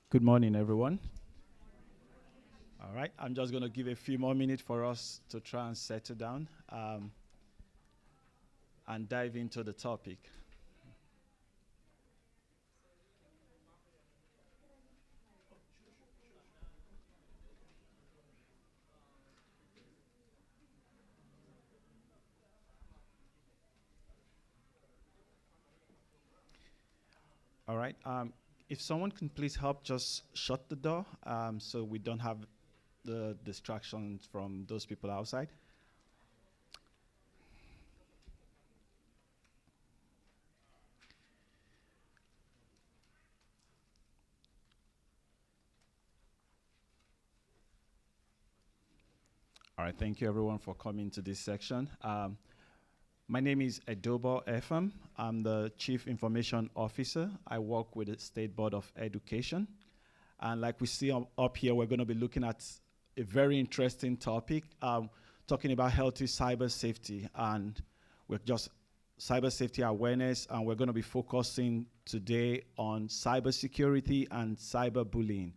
Good morning, everyone. All right, I'm just going to give a few more minutes for us to try and settle down and dive into the topic. All right, if someone can please help just shut the door so we don't have the distractions from those people outside. All right, thank you everyone for coming to this section. My name is Edobo Efam. I'm the Chief Information Officer. I work with the State Board of Education. And like we see up here, we're going to be looking at a very interesting topic, talking about healthy cyber safety. And we're just cyber safety awareness, and we're going to be focusing today on cybersecurity and cyberbullying.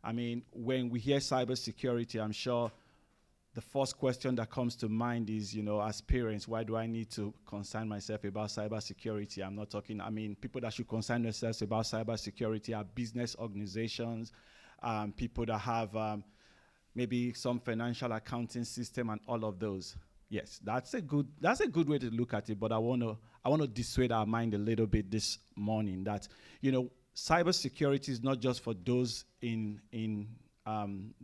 I mean, when we hear cybersecurity, I'm sure the first question that comes to mind is, as parents, why do I need to concern myself about cybersecurity? I'm not talking, people that should concern themselves about cybersecurity are business organizations, people that have maybe some financial accounting system and all of those. Yes, that's a good way to look at it, but I want to dissuade our mind a little bit this morning that, cybersecurity is not just for those in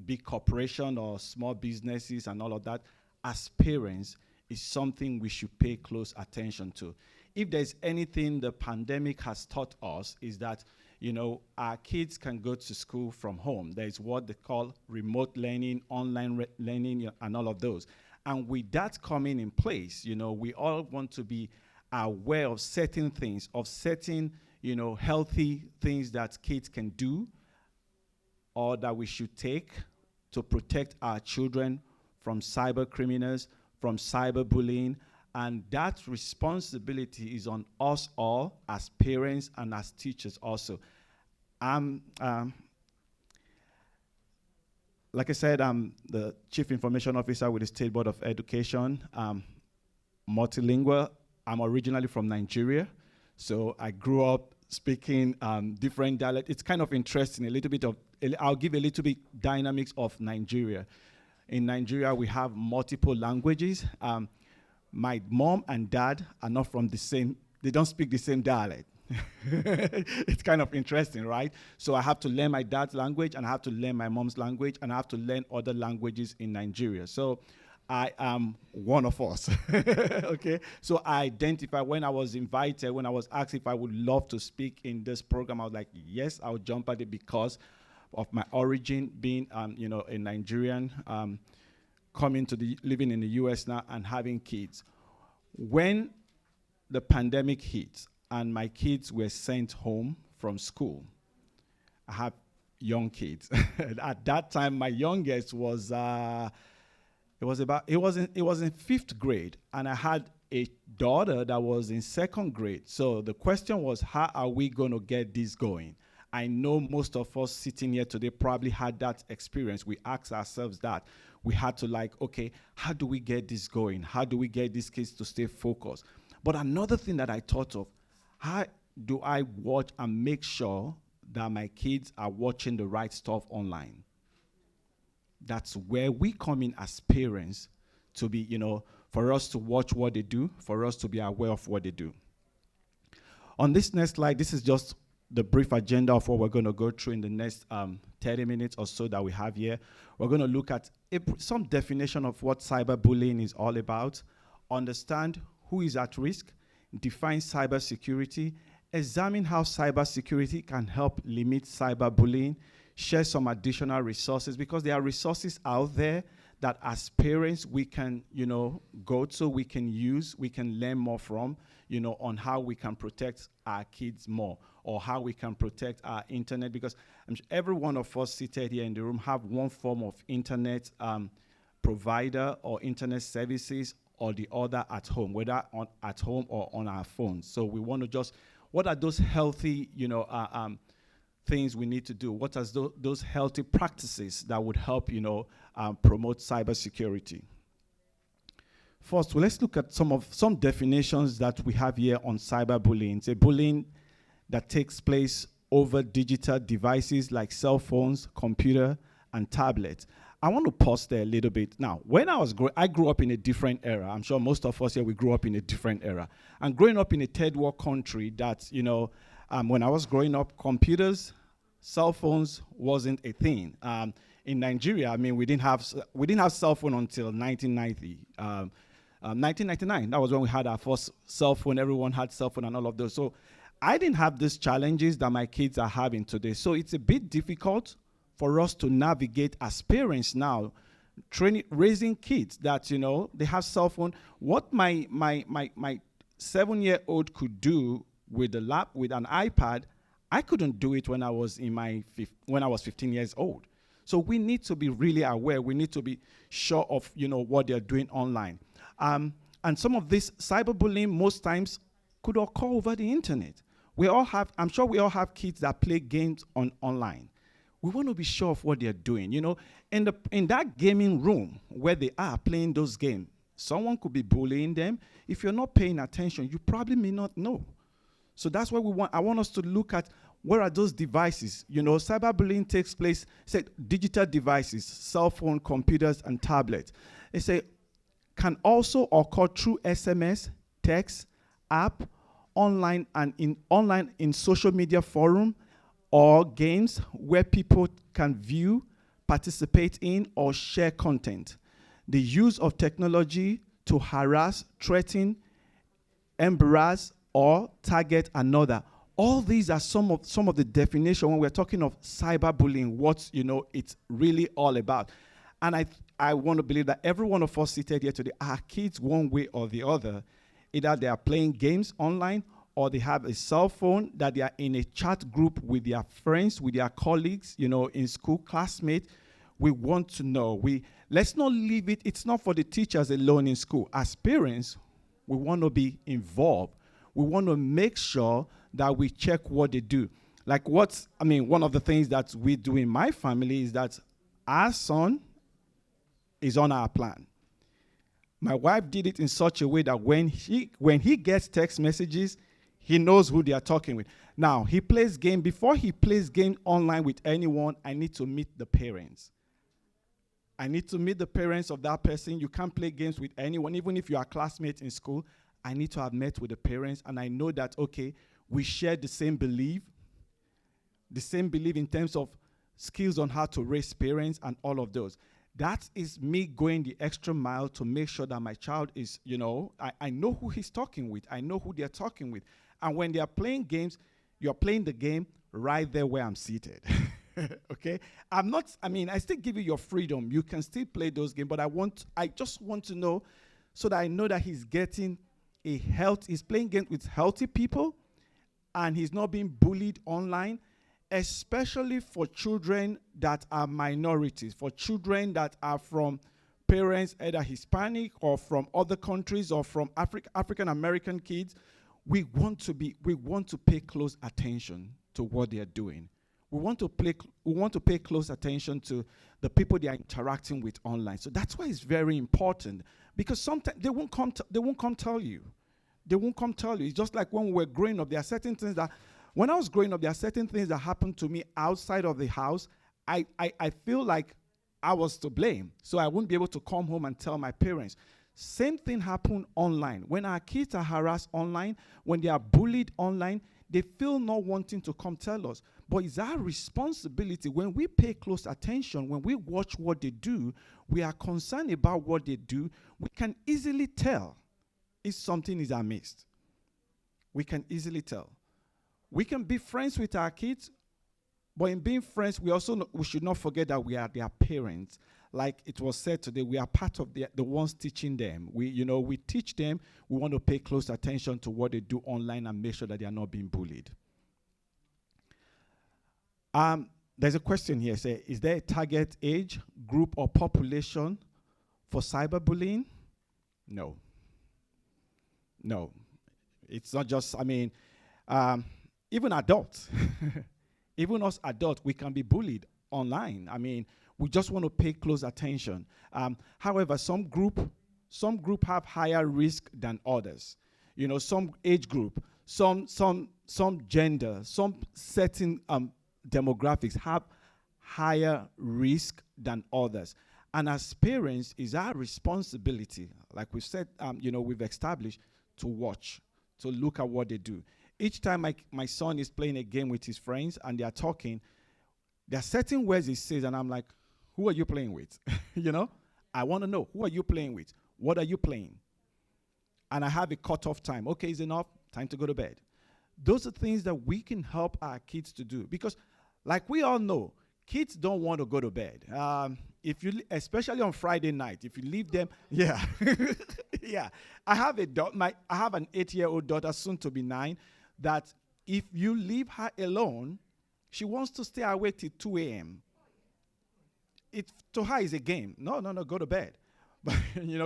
big corporation or small businesses and all of that. As parents, is something we should pay close attention to. If there's anything the pandemic has taught us is that, our kids can go to school from home. There's what they call remote learning, online learning, and all of those. And with that coming in place, we all want to be aware of certain things, healthy things that kids can do or that we should take to protect our children from cyber criminals, from cyberbullying, and that responsibility is on us all as parents and as teachers also. Like I said, I'm the Chief Information Officer with the State Board of Education. Multilingual. I'm originally from Nigeria, so I grew up speaking different dialects. It's kind of interesting, I'll give a little bit dynamics of Nigeria. In Nigeria, we have multiple languages. My mom and dad are not from they don't speak the same dialect. It's kind of interesting, right? So I have to learn my dad's language, and I have to learn my mom's language, and I have to learn other languages in Nigeria. So I am one of us. Okay, so I identify when I was asked if I would love to speak in this program, I was like, yes, I'll jump at it because of my origin being, a Nigerian, living in the US now and having kids. When the pandemic hit and my kids were sent home from school, I have young kids. At that time, my youngest was, it was in 5th grade, and I had a daughter that was in 2nd grade. So the question was, how are we going to get this going? I know most of us sitting here today probably had that experience. We asked ourselves that. We had to okay, how do we get this going? How do we get these kids to stay focused? But another thing that I thought of, how do I watch and make sure that my kids are watching the right stuff online? That's where we come in as parents to be, for us to watch what they do, for us to be aware of what they do. On this next slide, this is just the brief agenda of what we're going to go through in the next 30 minutes or so that we have here. We're going to look at some definition of what cyberbullying is all about, understand who is at risk, define cybersecurity, examine how cybersecurity can help limit cyberbullying, share some additional resources, because there are resources out there that as parents we can, go to, we can use, we can learn more from, on how we can protect our kids more, or how we can protect our internet, because I'm sure every one of us seated here in the room have one form of internet provider or internet services or the other at home, whether at home or on our phones. So we want to what are those healthy, things we need to do? What are those healthy practices that would help, promote cybersecurity? First, well, let's look at some definitions that we have here on cyberbullying. It's a bullying that takes place over digital devices like cell phones, computer, and tablets. I want to pause there a little bit. Now, when I grew up in a different era. I'm sure most of us here, we grew up in a different era. And growing up in a third world country that, when I was growing up, computers, cell phones wasn't a thing. In Nigeria, we didn't have cell phone until 1990. 1999, that was when we had our first cell phone. Everyone had cell phone and all of those. So I didn't have these challenges that my kids are having today. So it's a bit difficult for us to navigate as parents now, raising kids that, they have cell phone. What my 7-year-old could do with an iPad, I couldn't do it when I was 15 years old. So we need to be really aware. We need to be sure of, what they're doing online. And some of this cyberbullying most times could occur over the internet. I'm sure we all have kids that play games online. We want to be sure of what they're doing. In that gaming room where they are playing those games, someone could be bullying them. If you're not paying attention, you probably may not know. So that's why I want us to look at where are those devices. Cyberbullying takes place, say, digital devices, cell phone, computers, and tablets. They say can also occur through SMS, text, app, online in social media forum, or games where people can view, participate in, or share content. The use of technology to harass, threaten, embarrass, or target another. All these are some of the definition when we're talking of cyberbullying, what it's really all about. And I want to believe that every one of us seated here today, our kids one way or the other, either they are playing games online or they have a cell phone, that they are in a chat group with their friends, with their colleagues, in school, classmates. We want to know. Let's not leave it. It's not for the teachers alone in school. As parents, we want to be involved. We want to make sure that we check what they do. One of the things that we do in my family is that our son is on our plan. My wife did it in such a way that when he gets text messages, he knows who they are talking with. Now, he plays game. Before he plays game online with anyone, I need to meet the parents. I need to meet the parents of that person. You can't play games with anyone, even if you are classmates in school. I need to have met with the parents, and I know that, okay, we share the same belief in terms of skills on how to raise parents and all of those. That is me going the extra mile to make sure that my child is, I know who he's talking with. I know who they're talking with. And when they are playing games, you're playing the game right there where I'm seated. Okay? I still give you your freedom. You can still play those games, but I just want to know so that I know that he's getting he's playing games with healthy people and he's not being bullied online, especially for children that are minorities, for children that are from parents either Hispanic or from other countries or from African American kids. We want to pay close attention to what they are doing. We want to pay close attention to the people they are interacting with online. So that's why it's very important, because sometimes they won't come tell you. They won't come tell you. It's just like when we were growing up, there are certain things that when I was growing up, there are certain things that happened to me outside of the house. I feel like I was to blame, so I wouldn't be able to come home and tell my parents. Same thing happened online. When our kids are harassed online, when they are bullied online, they feel not wanting to come tell us. But it's our responsibility when we pay close attention, when we watch what they do, we are concerned about what they do, we can easily tell if something is amiss. We can easily tell. We can be friends with our kids, but in being friends, we should not forget that we are their parents. Like it was said today, we are part of the ones teaching them. We teach them. We want to pay close attention to what they do online and make sure that they are not being bullied. There's a question here. Is there a target age, group, or population for cyberbullying? No. It's not just, even adults. Even us adults, we can be bullied online. I mean, we just want to pay close attention. However, some group have higher risk than others. You know, some age group, some gender, some certain demographics have higher risk than others. And as parents, it's our responsibility, like we said, we've established, to watch, to look at what they do. Each time my son is playing a game with his friends and they are talking, there are certain words he says, and I'm like, who are you playing with? I want to know, who are you playing with? What are you playing? And I have a cutoff time. Okay, it's enough, time to go to bed. Those are things that we can help our kids to do, because like we all know, kids don't want to go to bed. Especially on Friday night, if you leave them, yeah, yeah. I have an 8-year-old daughter, soon to be 9, that if you leave her alone, she wants to stay awake till 2 a.m. To her is a game. No, go to bed. But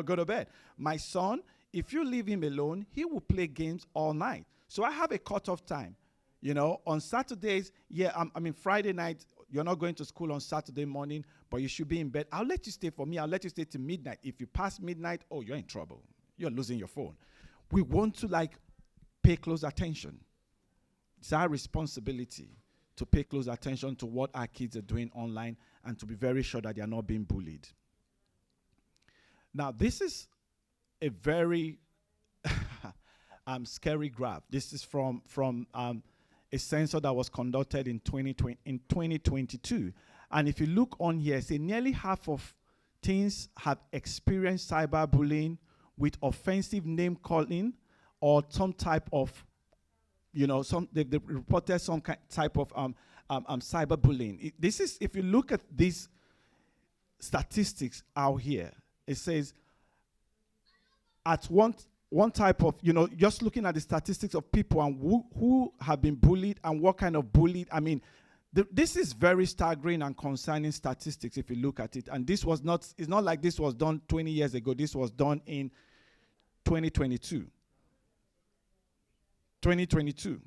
go to bed. My son, if you leave him alone, he will play games all night. So I have a cutoff time. On Saturdays, Friday night, you're not going to school on Saturday morning, but you should be in bed. I'll let you stay for me. I'll let you stay till midnight. If you pass midnight, you're in trouble. You're losing your phone. We want to pay close attention. It's our responsibility to pay close attention to what our kids are doing online and to be very sure that they are not being bullied. Now, this is a very scary graph. This is from a census that was conducted in 2022. And if you look on here, say nearly half of teens have experienced cyberbullying with offensive name calling or some type of, they've reported some type of cyberbullying. This is, if you look at these statistics out here, it says at one type of, just looking at the statistics of people and who have been bullied and what kind of bullied, this is very staggering and concerning statistics if you look at it. And it's not like this was done 20 years ago. This was done in 2022. 2022.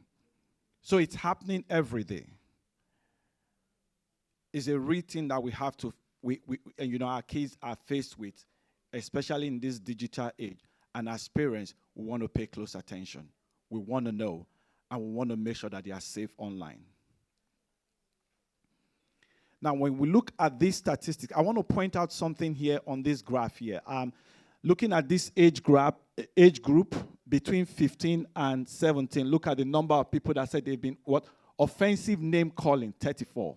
So it's happening every day. It's a real thing that we have to, our kids are faced with, especially in this digital age. And as parents, we want to pay close attention. We want to know, and we want to make sure that they are safe online. Now, when we look at these statistics, I want to point out something here on this graph here. Looking at this age group between 15 and 17, look at the number of people that said they've been offensive name calling, 34.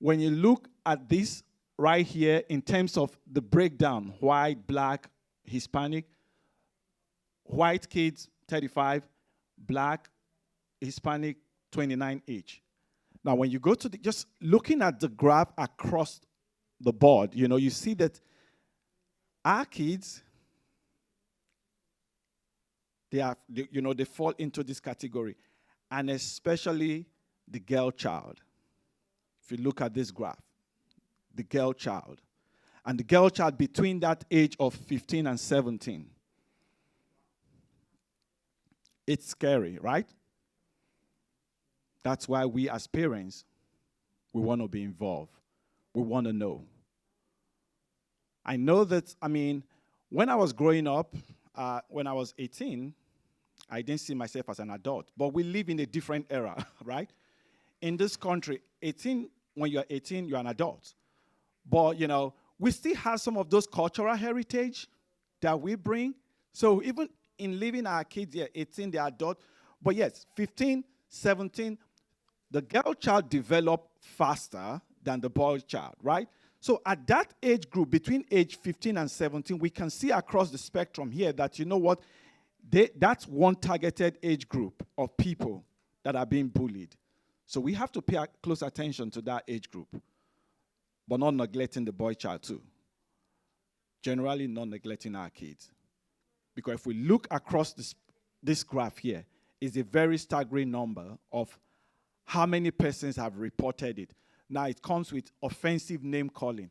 When you look at this right here in terms of the breakdown, white, black, Hispanic, white kids, 35, black, Hispanic, 29 each. Now, when you go to just looking at the graph across the board, you see that our kids, they fall into this category, and especially the girl child. If you look at this graph, the girl child. And the girl child between that age of 15 and 17. It's scary, right? That's why we as parents, we want to be involved. We want to know. I know that, when I was growing up, when I was 18, I didn't see myself as an adult. But we live in a different era, right? In this country, when you're 18, you're an adult. But, we still have some of those cultural heritage that we bring. So even in leaving our kids here, 18, they're adult. But yes, 15, 17, the girl child develop faster than the boy child, right? So at that age group, between age 15 and 17, we can see across the spectrum here that, that's one targeted age group of people that are being bullied. So we have to pay close attention to that age group, but not neglecting the boy child too. Generally not neglecting our kids. Because if we look across this graph here, it's a very staggering number of how many persons have reported it. Now it comes with offensive name calling.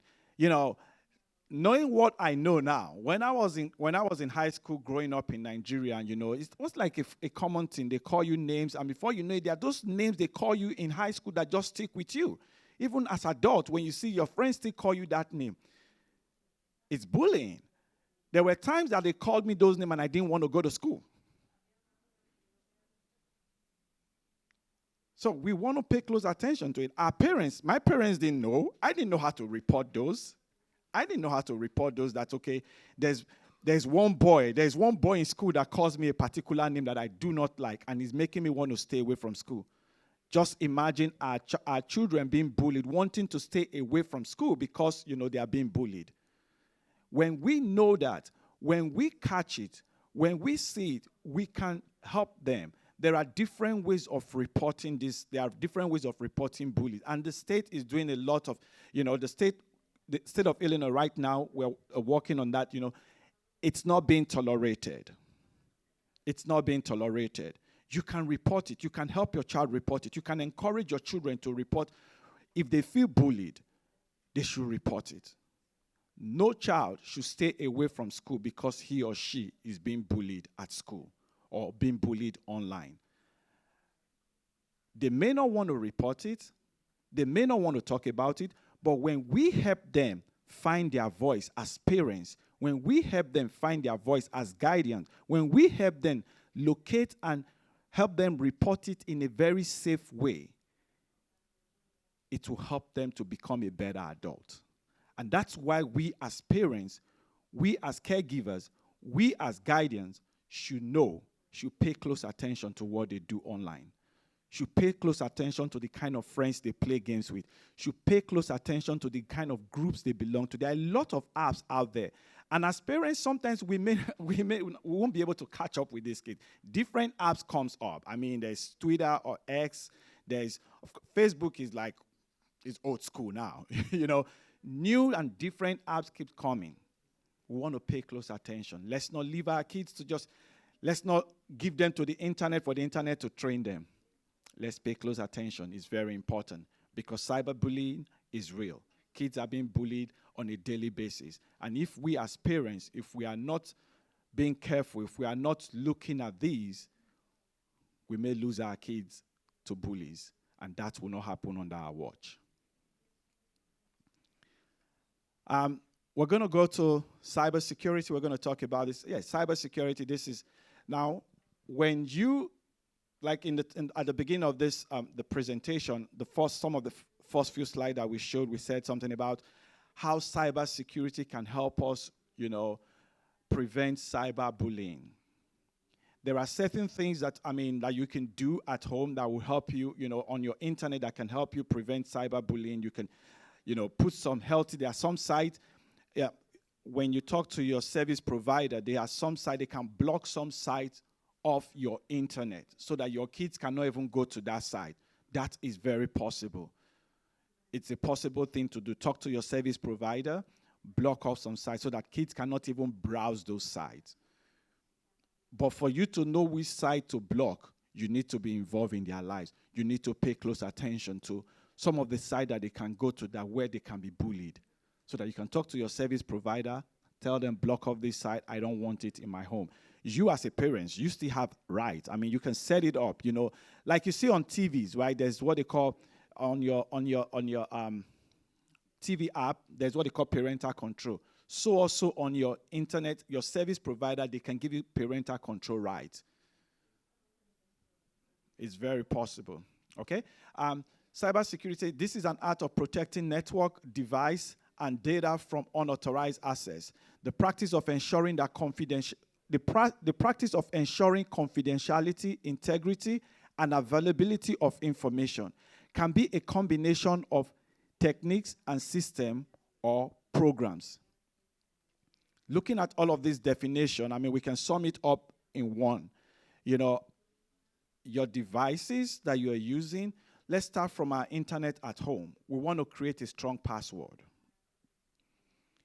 knowing what I know now, when I was in high school growing up in Nigeria, and it was like a common thing. They call you names, and before you know it, there are those names they call you in high school that just stick with you. Even as adult, when you see your friends still call you that name, it's bullying. There were times that they called me those names and I didn't want to go to school. So we want to pay close attention to it. My parents didn't know. I didn't know how to report those. That, okay, there's one boy in school that calls me a particular name that I do not like, and is making me want to stay away from school. Just imagine our children being bullied, wanting to stay away from school because, they are being bullied. When we know that, when we catch it, when we see it, we can help them. There are different ways of reporting this. There are different ways of reporting bullies. And the state is doing a lot of, the state of Illinois right now, we're working on that, it's not being tolerated. It's not being tolerated. You can report it. You can help your child report it. You can encourage your children to report. If they feel bullied, they should report it. No child should stay away from school because he or she is being bullied at school or being bullied online. They may not want to report it. They may not want to talk about it. But when we help them find their voice as parents, when we help them find their voice as guardians, when we help them locate and help them report it in a very safe way, it will help them to become a better adult. And that's why we as parents, we as caregivers, we as guardians should pay close attention to what they do online. Should pay close attention to the kind of friends they play games with. Should pay close attention to the kind of groups they belong to. There are a lot of apps out there. And as parents, sometimes we won't be able to catch up with these kids. Different apps comes up. I mean, there's Twitter or X. Facebook is old school now. New and different apps keep coming. We want to pay close attention. Let's not leave our kids let's not give them to the internet for the internet to train them. Let's pay close attention. It's very important because cyberbullying is real. Kids are being bullied on a daily basis. And if we as parents, if we are not being careful, if we are not looking at these, we may lose our kids to bullies. And that will not happen under our watch. We're going to go to cybersecurity. We're going to talk about this. Yes, cybersecurity. This is now when you, like at the beginning of this, the presentation, some of the first few slides that we showed, we said something about how cybersecurity can help us, prevent cyberbullying. There are certain things that you can do at home that will help you, on your internet that can help you prevent cyberbullying. You can put some healthy, there are some sites, when you talk to your service provider, there are some sites, they can block some sites off your internet so that your kids cannot even go to that site. That is very possible. It's a possible thing to do. Talk to your service provider, block off some sites so that kids cannot even browse those sites. But for you to know which site to block, you need to be involved in their lives. You need to pay close attention to some of the sites that they can go to that where they can be bullied. So that you can talk to your service provider, tell them, block off this site, I don't want it in my home. You as a parent, you still have rights. You can set it up, like you see on TVs, right? There's what they call on your TV app, there's what they call parental control. So also on your internet, your service provider, they can give you parental control rights. It's very possible, okay? Cybersecurity, this is an art of protecting network, device, and data from unauthorized access. The practice of ensuring that the practice of ensuring confidentiality, integrity, and availability of information can be a combination of techniques and system or programs. Looking at all of this definition, we can sum it up in one. Your devices that you are using, let's start from our internet at home. We want to create a strong password.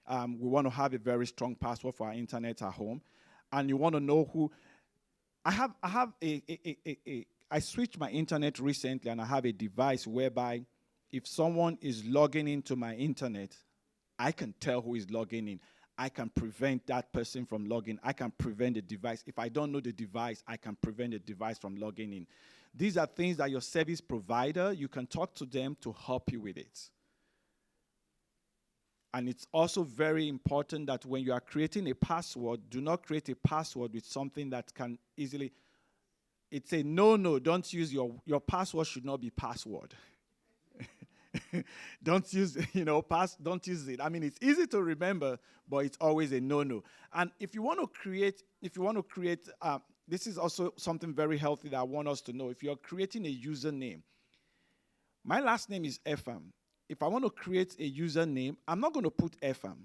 We want to have a very strong password for our internet at home. And you want to know who. I switched my internet recently, and I have a device whereby if someone is logging into my internet, I can tell who is logging in. I can prevent that person from logging. I can prevent the device. If I don't know the device, I can prevent the device from logging in. These are things that your service provider, you can talk to them to help you with it. And it's also very important that when you are creating a password, do not create a password with something that can easily, it's a no, don't use your password should not be password. Don't use, don't use it. I mean, it's easy to remember, but it's always a no. And if you want to create, this is also something very healthy that I want us to know. If you're creating a username, my last name is FM. If I want to create a username, I'm not going to put FM.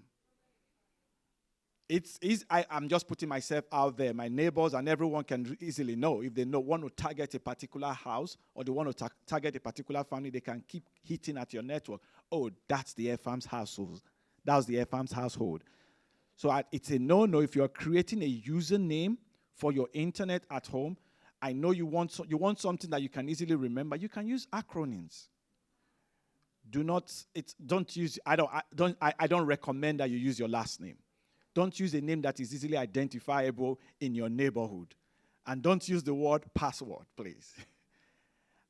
I'm just putting myself out there. My neighbors and everyone can easily know. If they want to target a particular house or they want to target a particular family, they can keep hitting at your network. Oh, that's the FM's household. That's the FM's household. So it's a no. If you're creating a username for your internet at home, I know you want something that you can easily remember. You can use acronyms. I don't recommend that you use your last name. Don't use a name that is easily identifiable in your neighborhood. And don't use the word password, please.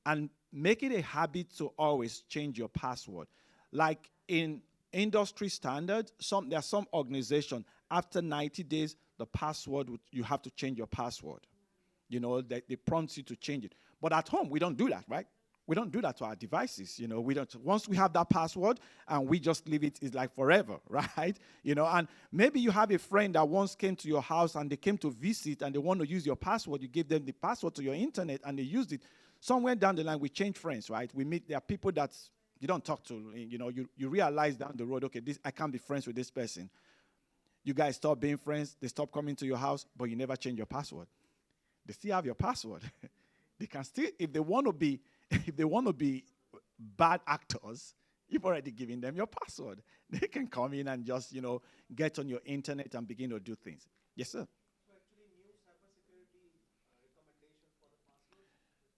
And make it a habit to always change your password. Like in industry standard, there are some organizations, after 90 days, the password, you have to change your password. They prompt you to change it. But at home, we don't do that, right? We don't do that to our devices, we don't. Once we have that password and we just leave it's like forever, right? And maybe you have a friend that once came to your house and they came to visit and they want to use your password. You give them the password to your internet and they used it. Somewhere down the line, we change friends, right? There are people that you don't talk to, you realize down the road, okay, I can't be friends with this person. You guys stop being friends, they stop coming to your house, but you never change your password. They still have your password. They can still, if they want to be bad actors, you've already given them your password. They can come in and just, get on your internet and begin to do things. Yes, sir. So actually, new cybersecurity recommendation for the password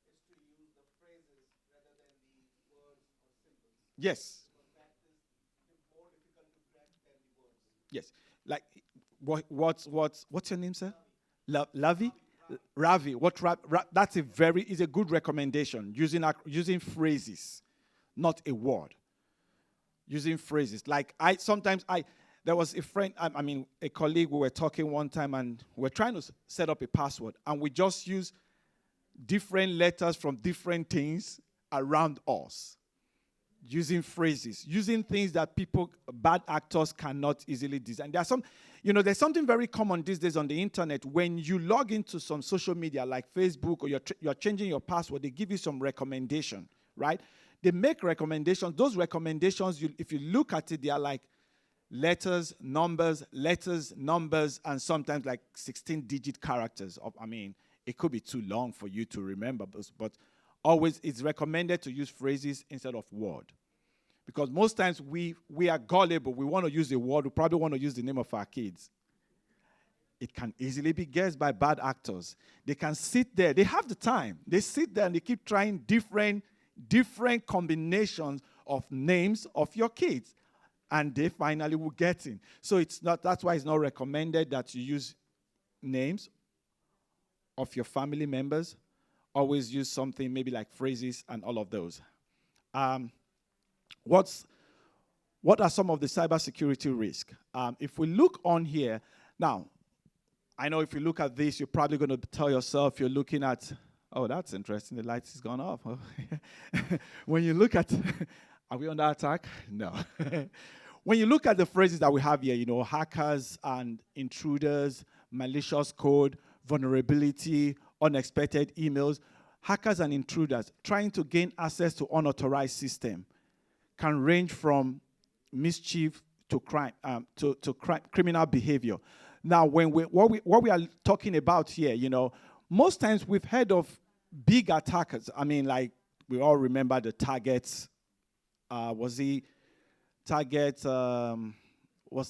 is to use the phrases rather than the words or symbols. Yes. Because that is more difficult to crack than the words. Yes. Like, what's your name, sir? Lavi? Ravi, that's a good recommendation. Using phrases, not a word. Using phrases. Like there was a friend, a colleague, we were talking one time and we were trying to set up a password and we just use different letters from different things around us. Using phrases, using things that bad actors cannot easily design. There's something very common these days on the internet. When you log into some social media like Facebook or you're changing your password, they give you some recommendation, right? They make recommendations. Those recommendations, if you look at it, they are like letters, numbers, and sometimes like 16-digit characters. It could be too long for you to remember, but always it's recommended to use phrases instead of word. Because most times we are gullible. We want to use a word. We probably want to use the name of our kids. It can easily be guessed by bad actors. They can sit there. They have the time. They sit there and they keep trying different combinations of names of your kids. And they finally will get in. So that's why it's not recommended that you use names of your family members. Always use something maybe like phrases and all of those. What are some of the cybersecurity risks? If we look on here, now, I know if you look at this, you're probably going to tell yourself you're looking at, oh, that's interesting, the lights has gone off. When you look at, are we under attack? No. When you look at the phrases that we have here, hackers and intruders, malicious code, vulnerability, unexpected emails, hackers and intruders trying to gain access to unauthorized system can range from mischief to crime, criminal behavior. Now, what we are talking about here, most times we've heard of big attackers. Like we all remember the targets. Was he target?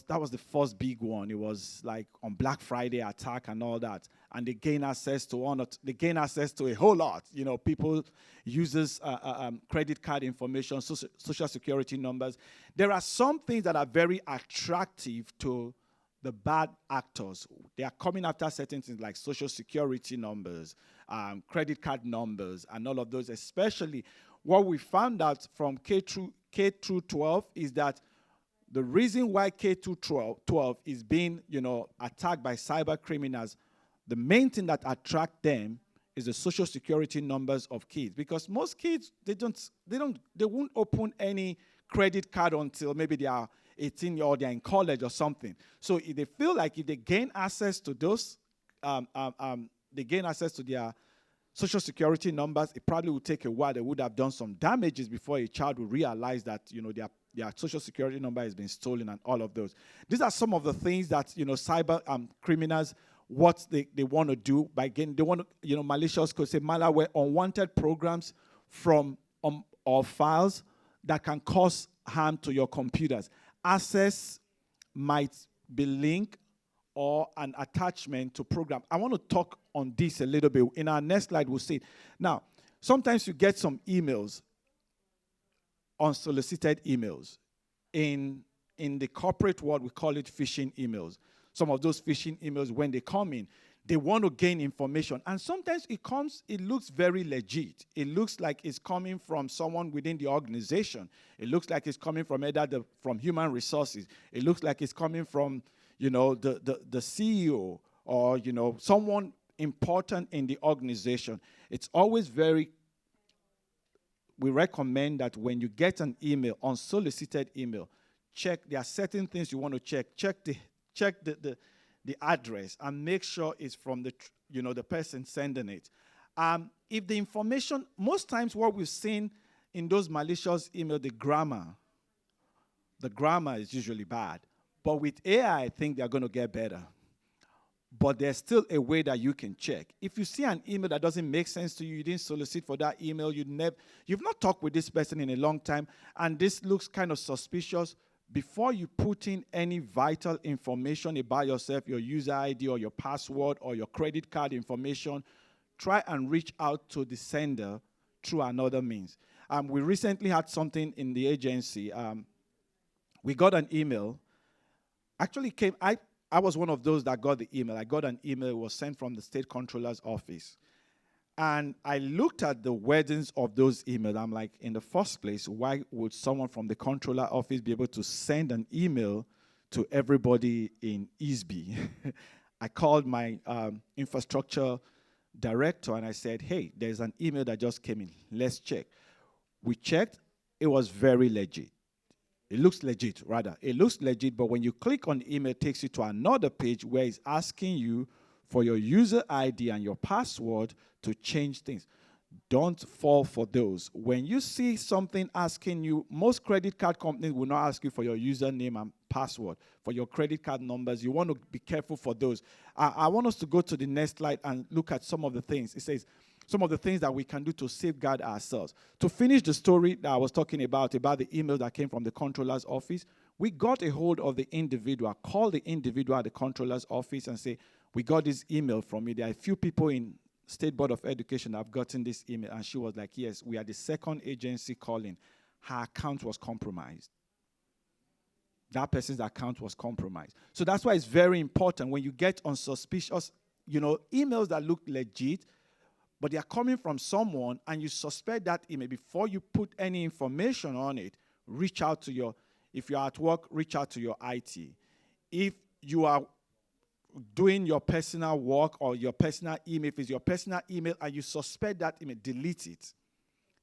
that was the first big one. It was like on Black Friday attack and all that, and they gain access to a whole lot. People uses credit card information, social security numbers. There are some things that are very attractive to the bad actors. They are coming after certain things like social security numbers, credit card numbers, and all of those. Especially, what we found out from K through 12 is that the reason why K through 12 is being, attacked by cyber criminals, the main thing that attract them is the social security numbers of kids. Because most kids, they won't open any credit card until maybe they are 18 or they're in college or something. So if they feel like if they gain access to those, they gain access to their social security numbers, it probably would take a while. They would have done some damages before a child would realize that, their social security number has been stolen and all of those. These are some of the things that, cyber criminals, what they want to do by getting, they want to, malicious code, say malware, unwanted programs from or files that can cause harm to your computers. Access might be linked or an attachment to program. I want to talk on this a little bit. In our next slide, we'll see it. Now, sometimes you get some emails, unsolicited emails. In the corporate world, we call it phishing emails. Some of those phishing emails, when they come in, they want to gain information. And sometimes it looks very legit. It looks like it's coming from someone within the organization. It looks like it's coming from either from human resources. It looks like it's coming from, the CEO or, someone important in the organization. It's always we recommend that when you get an email, unsolicited email, check. There are certain things you want to check. Check the address and make sure it's from the person sending it. If the information, most times what we've seen in those malicious emails, the grammar is usually bad. But with AI, I think they're going to get better. But there's still a way that you can check. If you see an email that doesn't make sense to you, you didn't solicit for that email, you've not talked with this person in a long time, and this looks kind of suspicious, before you put in any vital information about yourself, your user ID or your password or your credit card information, try and reach out to the sender through another means. We recently had something in the agency. We got an email. Actually I was one of those that got the email. I got an email. It was sent from the state controller's office. And I looked at the wordings of those emails. I'm like, in the first place, why would someone from the controller office be able to send an email to everybody in Eastby? I called my infrastructure director and I said, hey, there's an email that just came in. Let's check. We checked. It was very legit. It looks legit, rather. It looks legit, but when you click on the email, it takes you to another page where it's asking you for your user ID and your password to change things. Don't fall for those. When you see something asking you, most credit card companies will not ask you for your username and password, for your credit card numbers. You want to be careful for those. I want us to go to the next slide and look at some of the things. It says, some of the things that we can do to safeguard ourselves. To finish the story that I was talking about the email that came from the controller's office, we got a hold of the individual, called the individual at the controller's office and say, we got this email from you. There are a few people in State Board of Education that have gotten this email. And she was like, yes, we are the second agency calling. Her account was compromised. That person's account was compromised. So that's why it's very important when you get on suspicious, emails that look legit, but they are coming from someone and you suspect that email, before you put any information on it, reach out to if you're at work, reach out to your IT. If you are doing your personal work or your personal email, if it's your personal email and you suspect that email, delete it.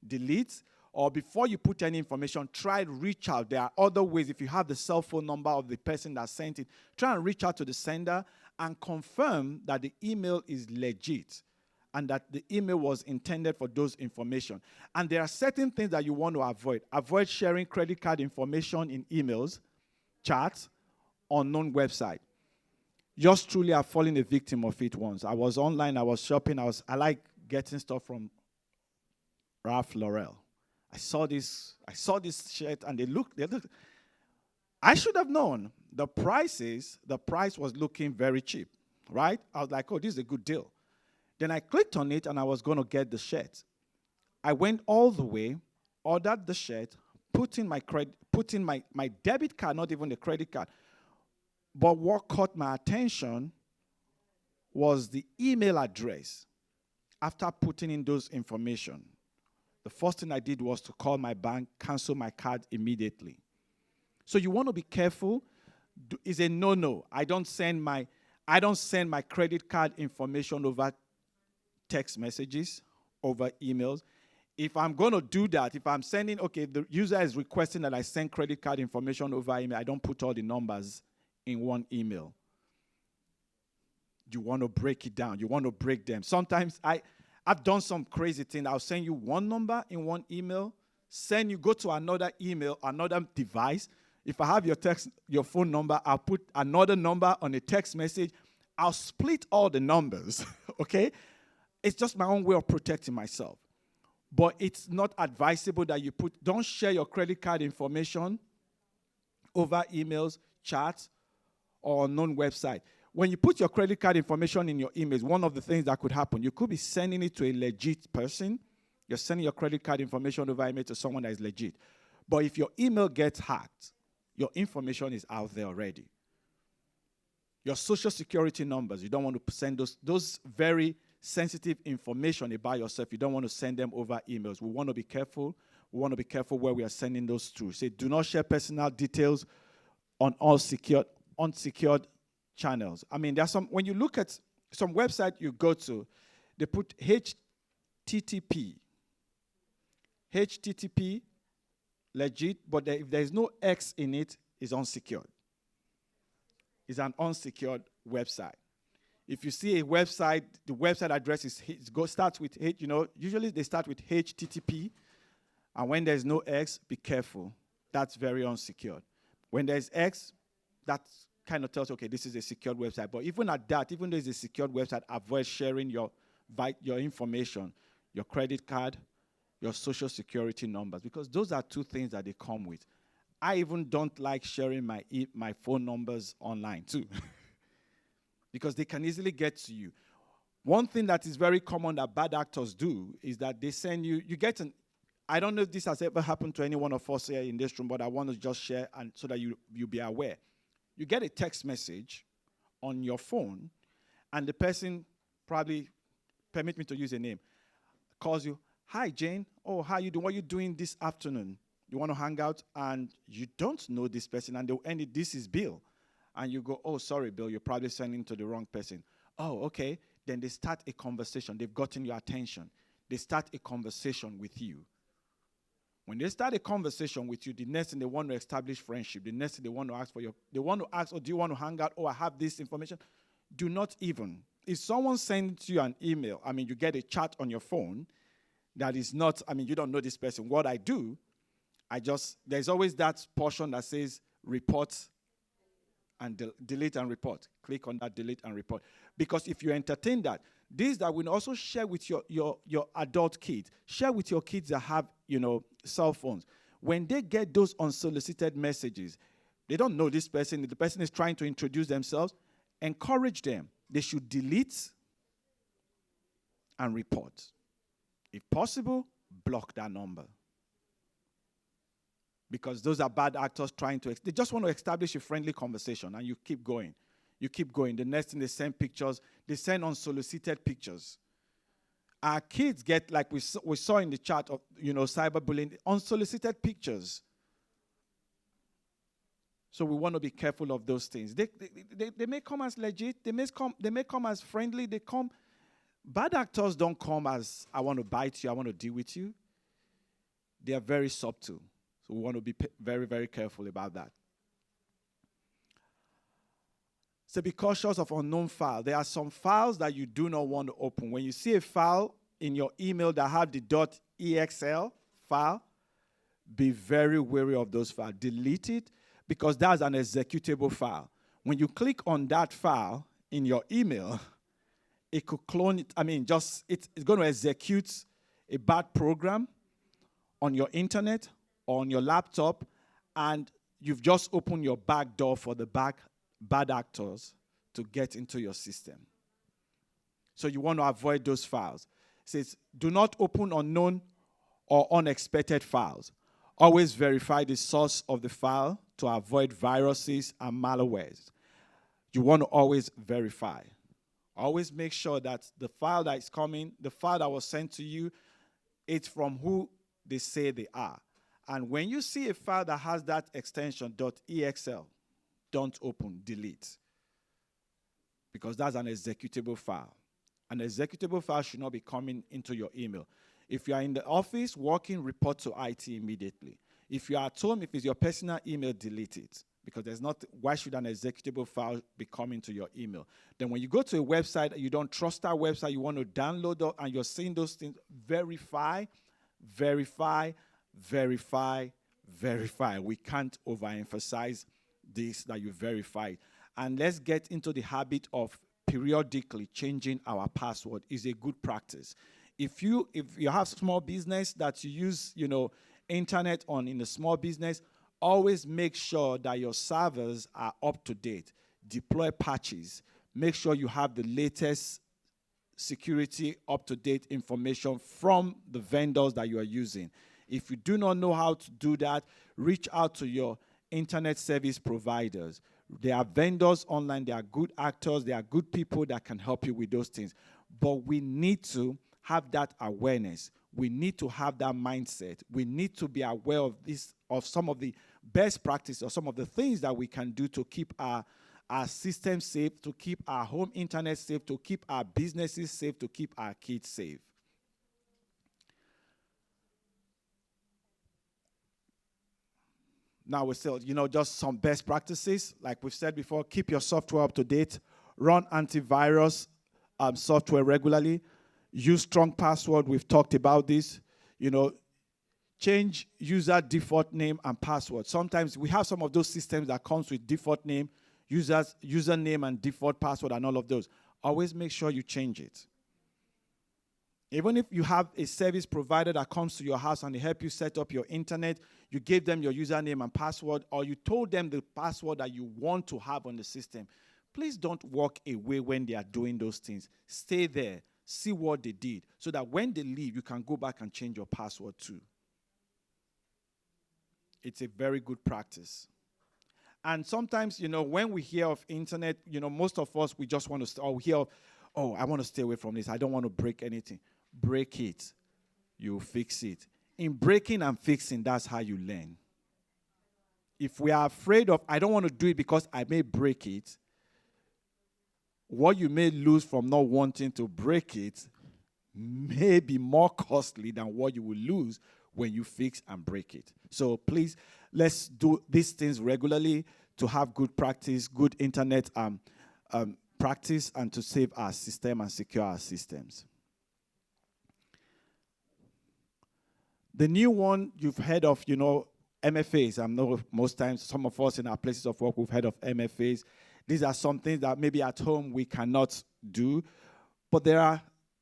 Delete, or before you put any information, try to reach out. There are other ways. If you have the cell phone number of the person that sent it, try and reach out to the sender and confirm that the email is legit and that the email was intended for those information. And there are certain things that you want to avoid. Avoid sharing credit card information in emails, chats, unknown website. Yours truly have fallen a victim of it once. I was online, I was shopping, I like getting stuff from Ralph Lauren. I saw this shirt and they looked. I should have known the price was looking very cheap, right? I was like, oh, this is a good deal. Then I clicked on it and I was going to get the shirt. I went all the way, ordered the shirt, put in my debit card, not even the credit card. But what caught my attention was the email address. After putting in those information, the first thing I did was to call my bank, cancel my card immediately. So you want to be careful. It's a no-no. I don't send my credit card information over text messages, over emails. If I'm going to do that, if I'm sending, okay, the user is requesting that I send credit card information over email, I don't put all the numbers in one email. You want to break it down. You want to break them. Sometimes I've done some crazy thing. I'll send you one number in one email, go to another email, another device. If I have your phone number, I'll put another number on a text message. I'll split all the numbers, okay? It's just my own way of protecting myself. But it's not advisable that don't share your credit card information over emails, chats, or unknown website. When you put your credit card information in your emails, one of the things that could happen, you could be sending it to a legit person. You're sending your credit card information over email to someone that is legit. But if your email gets hacked, your information is out there already. Your social security numbers, you don't want to send those very sensitive information about yourself. You don't want to send them over emails. We want to be careful. We want to be careful where we are sending those to. Say, do not share personal details on all unsecured channels. I mean, when you look at some website you go to, they put HTTP. HTTP, legit, but if there's no X in it, it's unsecured. It's an unsecured website. If you see a website, the website address starts with usually they start with HTTP, and when there's no X, be careful. That's very unsecured. When there's X, that kind of tells you, okay, this is a secured website. But even at that, even though it's a secured website, avoid sharing your information, your credit card, your social security numbers, because those are two things that they come with. I even don't like sharing my phone numbers online too, because they can easily get to you. One thing that is very common that bad actors do is that they send you I don't know if this has ever happened to any one of us here in this room, but I want to just share and so that you'll be aware. You get a text message on your phone, and the person, probably, permit me to use a name, calls you, "Hi, Jane. Oh, how you doing? What are you doing this afternoon? You want to hang out?" And you don't know this person, and they'll end it, "This is Bill." And you go, "Oh, sorry, Bill, you're probably sending to the wrong person." "Oh, okay." Then they start a conversation. They've gotten your attention. They start a conversation with you. When they start a conversation with you, the next thing they want to establish friendship. The next thing they want to ask "Oh, do you want to hang out? Oh, I have this information." Do not even. If someone sends you an email, you get a chat on your phone that is not, you don't know this person. What I do, there's always that portion that says report and delete and report. Click on that, delete and report. Because if you entertain that, this that will also share with your adult kids. Share with your kids that have, cell phones. When they get those unsolicited messages, they don't know this person. The person is trying to introduce themselves. Encourage them. They should delete and report. If possible, block that number. Because those are bad actors they just want to establish a friendly conversation, and you keep going. You keep going. The next thing, they send pictures. They send unsolicited pictures. Our kids get, like we saw in the chat of, cyberbullying, unsolicited pictures. So we want to be careful of those things. They may come as legit. They may come as friendly. Bad actors don't come as, "I want to bite you, I want to deal with you." They are very subtle. So we want to be very, very careful about that. So be cautious of unknown files. There are some files that you do not want to open. When you see a file in your email that have the .exl file, be very wary of those files. Delete it, because that's an executable file. When you click on that file in your email, it could clone it. It's going to execute a bad program on your internet or on your laptop, and you've just opened your back door for the bad actors to get into your system. So you want to avoid those files. It says, do not open unknown or unexpected files. Always verify the source of the file to avoid viruses and malwares. You want to always verify. Always make sure that the file that is coming, the file that was sent to you, it's from who they say they are. And when you see a file that has that extension .exl, don't open, delete. Because that's an executable file. An executable file should not be coming into your email. If you are in the office working, report to IT immediately. If you are at home, if it's your personal email, delete it. Because there's not, why should an executable file be coming to your email? Then when you go to a website, you don't trust that website, you want to download it, and you're seeing those things, verify, verify, verify, verify. We can't overemphasize this, that you verify. And let's get into the habit of periodically changing our password. Is a good practice. If you have small business that you use, internet on in a small business, always make sure that your servers are up to date. Deploy patches. Make sure you have the latest security up-to-date information from the vendors that you are using. If you do not know how to do that, reach out to your internet service providers. There are vendors online, there are good actors, there are good people that can help you with those things. But we need to have that awareness. We need to have that mindset. We need to be aware of this, of some of the best practices or some of the things that we can do to keep our system safe, to keep our home internet safe, to keep our businesses safe, to keep our kids safe. Now we still, just some best practices. Like we've said before, keep your software up to date. Run antivirus software regularly. Use strong password. We've talked about this. Change user default name and password. Sometimes we have some of those systems that comes with default name, username and default password and all of those. Always make sure you change it. Even if you have a service provider that comes to your house and they help you set up your internet, you gave them your username and password, or you told them the password that you want to have on the system, please don't walk away when they are doing those things. Stay there. See what they did, so that when they leave, you can go back and change your password too. It's a very good practice. And sometimes, when we hear of internet, most of us, we just want to, I want to stay away from this. I don't want to break anything. Break it. You fix it. In breaking and fixing, that's how you learn. If we are afraid of, I don't want to do it because I may break it, what you may lose from not wanting to break it may be more costly than what you will lose when you fix and break it. So please, let's do these things regularly to have good practice, good internet practice, and to save our system and secure our systems. The new one you've heard of, MFAs. I know most times some of us in our places of work, we've heard of MFAs. These are some things that maybe at home we cannot do. But there are,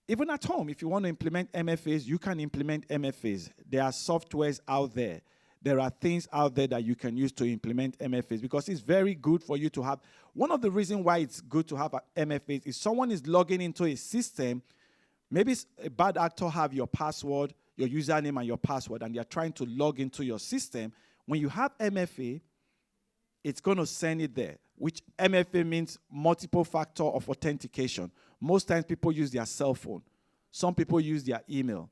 even at home, if you want to implement MFAs, you can implement MFAs. There are softwares out there. There are things out there that you can use to implement MFAs, because it's very good for you to have. One of the reasons why it's good to have MFAs is someone is logging into a system. Maybe a bad actor have your password, your username and your password, and they're trying to log into your system. When you have MFA, it's going to send it there, which MFA means multiple factor of authentication. Most times people use their cell phone. Some people use their email.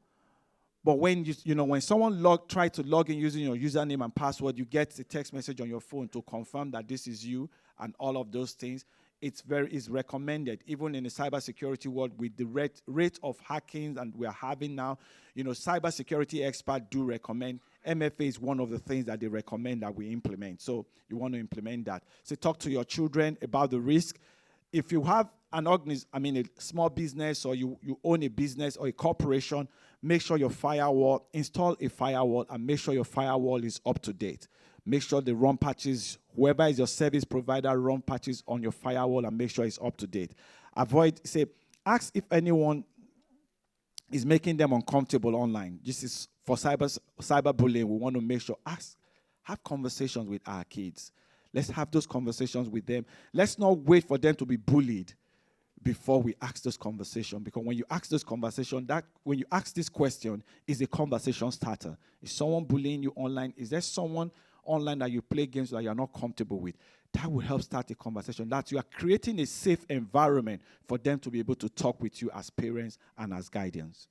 But when when someone try to log in using your username and password, you get a text message on your phone to confirm that this is you and all of those things. It's recommended, even in the cybersecurity world, with the rate of hacking and we are having now. Cybersecurity experts do recommend. MFA is one of the things that they recommend that we implement. So you want to implement that. So talk to your children about the risk. If you have an a small business, or you own a business or a corporation, make sure install a firewall, and make sure your firewall is up to date. Make sure they run patches. Whoever is your service provider, run patches on your firewall and make sure it's up to date. Ask if anyone is making them uncomfortable online. This is for cyberbullying. We want to make sure, ask, Have conversations with our kids. Let's have those conversations with them. Let's not wait for them to be bullied before we ask this conversation. Because when you ask this conversation, when you ask this question, is a conversation starter. Is someone bullying you online? Is there someone online that you play games that you're not comfortable with? That will help start a conversation. That you are creating a safe environment for them to be able to talk with you as parents and as guardians.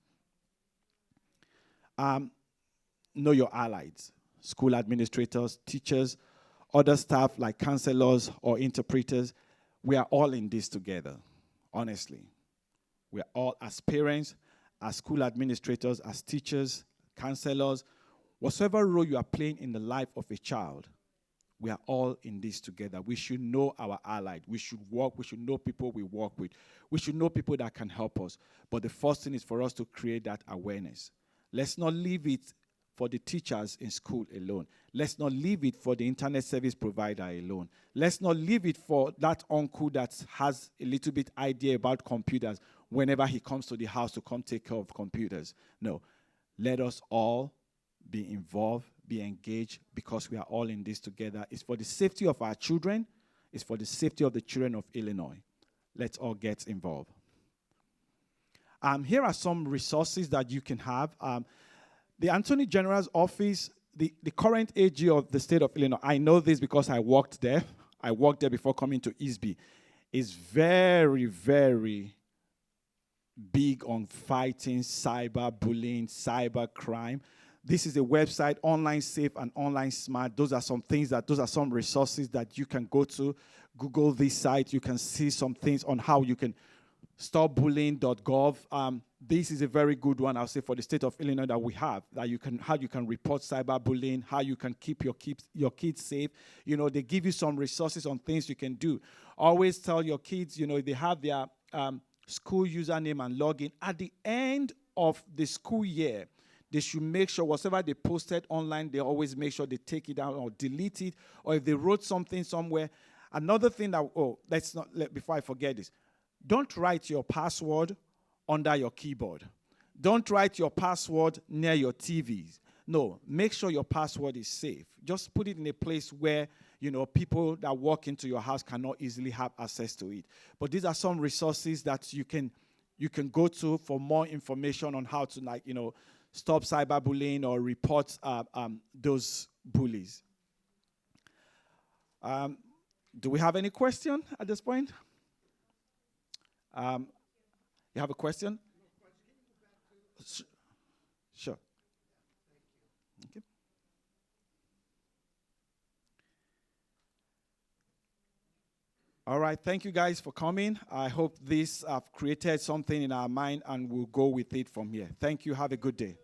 Know your allies, school administrators, teachers, other staff like counselors or interpreters. We are all in this together, honestly. We are all, as parents, as school administrators, as teachers, counselors, whatever role you are playing in the life of a child, we are all in this together. We should know our allies. We should know people we work with. We should know people that can help us. But the first thing is for us to create that awareness. Let's not leave it for the teachers in school alone. Let's not leave it for the internet service provider alone. Let's not leave it for that uncle that has a little bit idea about computers whenever he comes to the house to come take care of computers. No, let us all be involved, be engaged, because we are all in this together. It's for the safety of our children. It's for the safety of the children of Illinois. Let's all get involved. Here are some resources that you can have. The Attorney General's office, the current AG of the state of Illinois, I know this because I worked there. I worked there before coming to EASB, is very, very big on fighting cyberbullying, cybercrime. This is a website, Online Safe and Online Smart. Those are some resources that you can go to. Google this site. You can see some things on how you can stopbullying.gov. This is a very good one, I'll say, for the state of Illinois that we have, that how you can report cyberbullying, how you can keep your kids safe. You know, they give you some resources on things you can do. Always tell your kids, you know, they have their school username and login. At the end of the school year, they should make sure whatever they posted online, they always make sure they take it down or delete it, or if they wrote something somewhere. Another thing that, before I forget this, don't write your password under your keyboard. Don't write your password near your TVs. No, make sure your password is safe. Just put it in a place where, you know, people that walk into your house cannot easily have access to it. But these are some resources that you can go to for more information on how to, like, you know, stop cyberbullying or report those bullies. Do we have any question at this point? You have a question? Sure. Okay. All right. Thank you guys for coming. I hope this created something in our mind, and we'll go with it from here. Thank you. Have a good day.